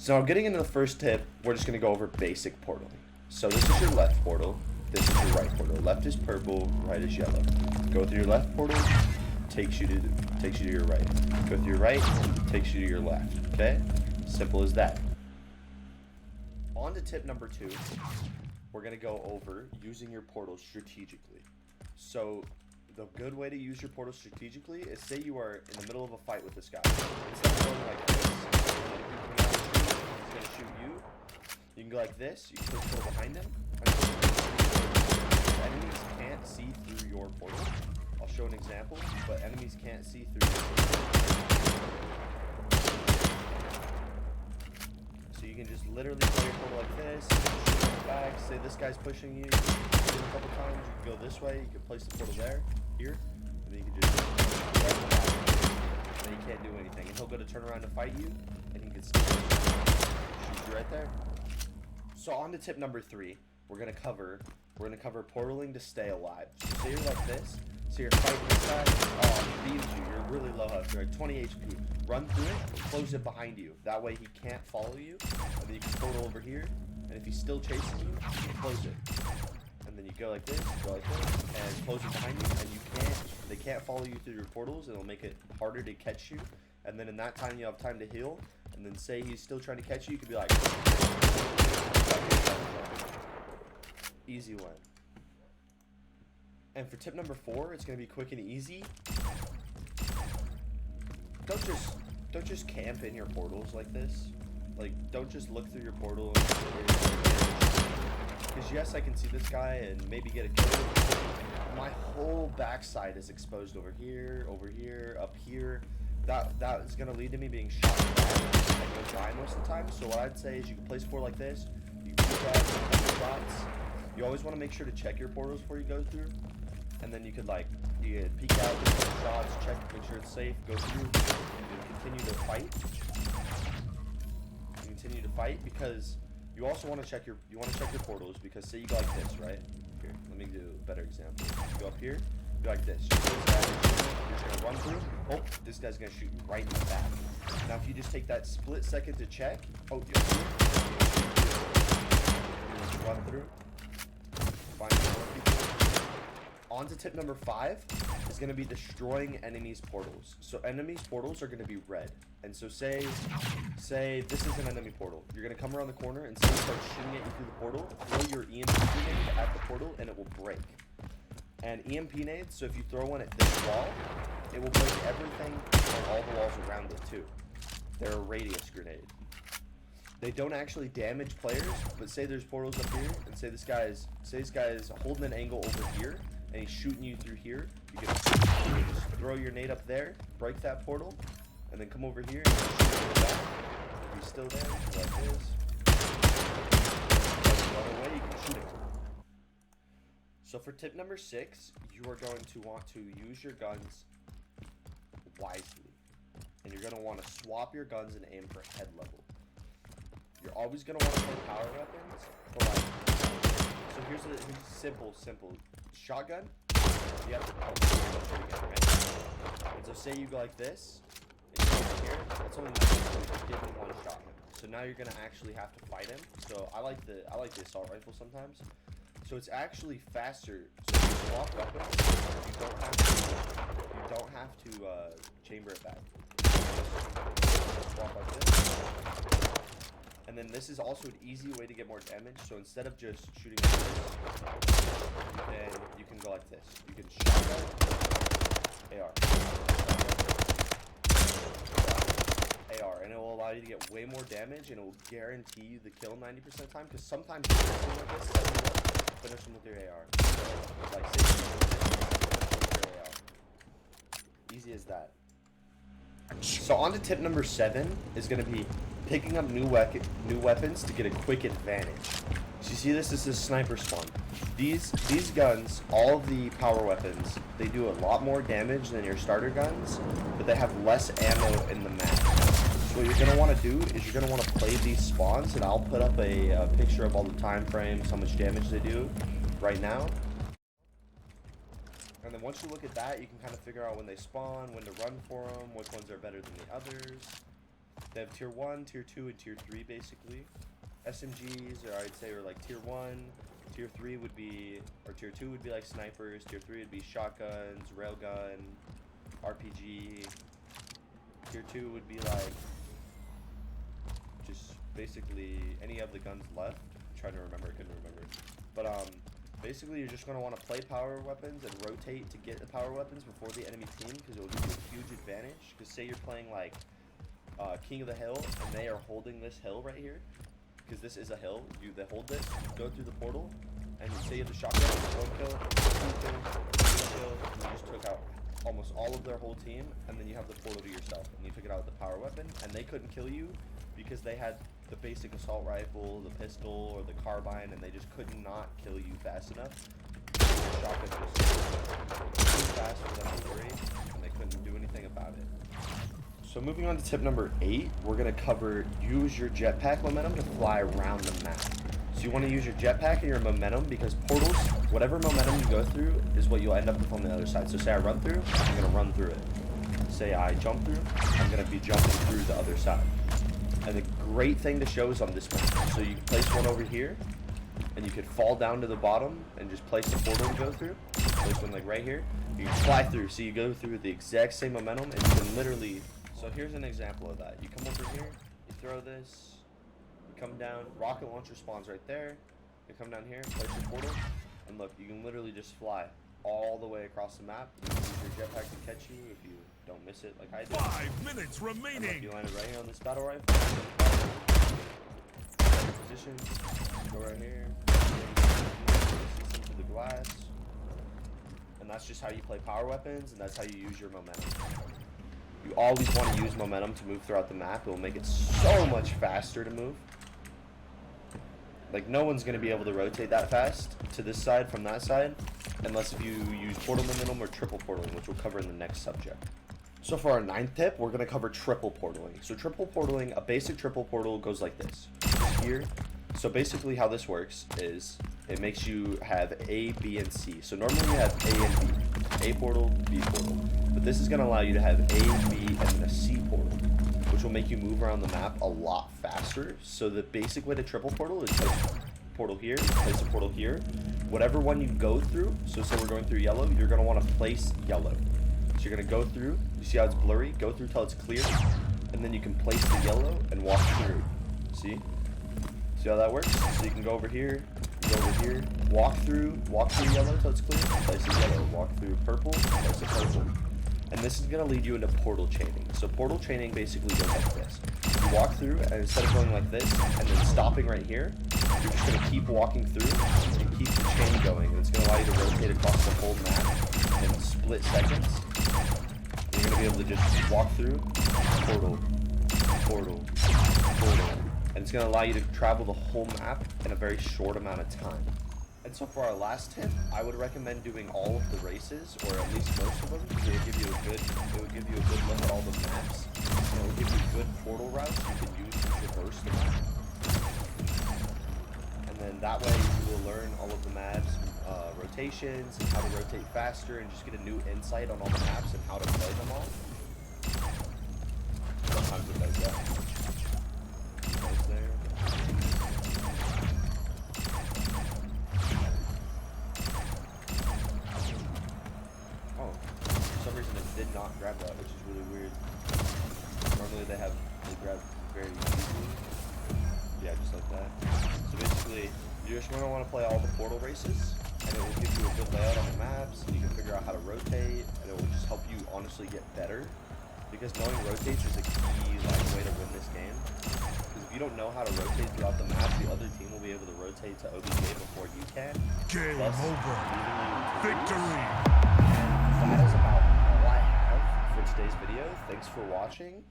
So getting into the first tip, we're just going to go over basic portaling. So this is your left portal, this is your right portal. Left is purple, right is yellow. Go through your left portal, takes you to your right. Go through your right, takes you to your left. Okay? Simple as that. On to tip number 2, we're going to go over using your portal strategically. So the good way to use your portal strategically is, say you are in the middle of a fight with this guy. Instead of going like this, he's going to shoot you. You can go like this, you can put the portal behind him. Enemies can't see through your portal. I'll show an example, but enemies can't see through your portal. So you can just literally play your portal like this, shoot him back, say this guy's pushing you, shoot him a couple times, you can go this way, you can place the portal there, here, and then you can just right in the back. And then you can't do anything. And he'll go to turn around to fight you, and he can still shoot you right there. So on to tip number 3, we're gonna cover portaling to stay alive. So say you're like this, so you're fighting this guy, he beams you, you're really low health, you're like 20 HP. Run through it, close it behind you. That way he can't follow you, and then you can portal over here, and if he's still chasing you, you can close it. And then you go like this, and close it behind you, and they can't follow you through your portals, and it'll make it harder to catch you. And then in that time, you have time to heal, and then say he's still trying to catch you, you could be like, easy win. And for tip number 4, it's gonna be quick and easy. Don't just camp in your portals like this. Like, don't just look through your portal. Because yes, I can see this guy and maybe get a kill. My whole backside is exposed over here, up here. That is gonna lead to me being shot in the back and go die most of the time. So what I'd say is you can place a portal like this. You can shoot that, shots. You always want to make sure to check your portals before you go through. And then you could peek out, get some shots, check, make sure it's safe, go through, and continue to fight. Continue to fight, because you also want to check your portals, because say you go like this, right? Here, let me do a better example. You go up here, you go like this. You're just gonna run through. Oh, this guy's gonna shoot you right in the back. Now if you just take that split second to check, you're here. Just run through. Find more people. On to tip number 5 is going to be destroying enemies' portals. So enemies' portals are going to be red. And so say this is an enemy portal. You're going to come around the corner and start shooting at you through the portal. Throw your EMP nade at the portal and it will break. And EMP nades, so if you throw one at this wall, it will break everything on all the walls around it too. They're a radius grenade. They don't actually damage players, but say there's portals up here, and say this guy is holding an angle over here, and he's shooting you through here. You can just throw your nade up there, break that portal, and then come over here and shoot him in the back. If he's still there, go like this. Another way, you can shoot him. So for tip number 6, you are going to want to use your guns wisely. And you're going to want to swap your guns and aim for head level. You're always going to want to play power weapons, but so here's a simple shotgun. You have to right? And so say you go like this, and you go here, that's only 9 points, give him one shot. So now you're going to actually have to fight him. So I like the assault rifle sometimes. So it's actually faster. So if you swap weapons, you don't have to chamber it back. Swap like this. And then this is also an easy way to get more damage. So instead of just shooting like this, you can go like this. You can shotgun, AR, AR, and it will allow you to get way more damage, and it will guarantee you the kill 90% of the time. Because sometimes you can do like this, finish them with your AR. Like 60 with your AR. Easy as that. So on to tip number 7 is going to be picking up new weapons to get a quick advantage. So you see this is a sniper spawn. These guns, all of the power weapons, they do a lot more damage than your starter guns, but they have less ammo in the map. So what you're going to want to do is you're going to want to play these spawns, and I'll put up a picture of all the time frames, how much damage they do right now. And then once you look at that, you can kind of figure out when they spawn, when to run for them, which ones are better than the others. They have tier 1, tier 2, and tier 3 basically. SMGs, or I'd say, are like tier 1. Tier 3 would be, or tier 2 would be like snipers. Tier 3 would be shotguns, railgun, RPG. Tier 2 would be like just basically any of the guns left. I'm trying to remember, couldn't remember. But basically you're just going to want to play power weapons and rotate to get the power weapons before the enemy team, because it will give you a huge advantage. Because say you're playing like King of the Hill and they are holding this hill right here, because this is a hill. They hold this, go through the portal, and you say you have the shotgun, one kill, two kill, three kill, and you just took out almost all of their whole team, and then you have the portal to yourself, and you took it out with the power weapon, and they couldn't kill you because they had the basic assault rifle, the pistol, or the carbine, and they just could not kill you fast enough. The shotgun was too fast for them to worry, and they couldn't do anything about it. So moving on to tip number 8, we're going to cover use your jetpack momentum to fly around the map. So you want to use your jetpack and your momentum, because portals, whatever momentum you go through is what you'll end up with on the other side. So say I run through, I'm going to run through it. Say I jump through, I'm going to be jumping through the other side. And the great thing to show is on this map. So you can place one over here, and you could fall down to the bottom and just place the portal to go through. Place one like right here. You can fly through, so you go through the exact same momentum, and you can literally... So here's an example of that. You come over here, you throw this, you come down, rocket launcher spawns right there. You come down here, place your portal, and look, you can literally just fly all the way across the map. You can use your jetpack to catch you if you don't miss it like I did. 5 minutes remaining. Look, you landed right here on this battle rifle. Position, go right here, into the glass. And that's just how you play power weapons, and that's how you use your momentum. You always want to use momentum to move throughout the map. It will make it so much faster to move. Like, no one's going to be able to rotate that fast to this side from that side, unless if you use portal momentum or triple portaling, which we'll cover in the next subject. So for our 9th tip, we're going to cover triple portaling. So triple portaling, a basic triple portal goes like this. Here. So basically how this works is it makes you have A, B, and C. So normally you have A and B. A portal, B portal. But this is going to allow you to have A, B, and then a C portal, which will make you move around the map a lot faster. So the basic way to triple portal is place a portal here, place a portal here. Whatever one you go through, so say we're going through yellow, you're going to want to place yellow. So you're going to go through, you see how it's blurry? Go through till it's clear, and then you can place the yellow and walk through. See? See how that works? So you can go over here, walk through yellow till it's clear, place the yellow, walk through purple, place the purple. And this is going to lead you into portal chaining. So portal chaining basically goes like this. You walk through, and instead of going like this, and then stopping right here, you're just going to keep walking through, and keep the chain going, and it's going to allow you to rotate across the whole map in split seconds. You're going to be able to just walk through, portal, portal, portal. And it's going to allow you to travel the whole map in a very short amount of time. And so for our last tip, I would recommend doing all of the races, or at least most of them, because it will give you a good look at all the maps. And it will give you good portal routes you can use to traverse the map. And then that way you will learn all of the maps, rotations, and how to rotate faster, and just get a new insight on all the maps and how to play them all. Sometimes it does that. There. Oh, for some reason it did not grab that, which is really weird. Normally they grab very easily. Yeah, just like that. So basically, you're just going to want to play all the portal races, and it will give you a good layout on the maps, and you can figure out how to rotate, and it will just help you honestly get better. Because knowing rotates is a key way to win this game. Because if you don't know how to rotate throughout the map, the other team will be able to rotate to OBJ before you can. Game over. Victory. That is about all I have for today's video. Thanks for watching.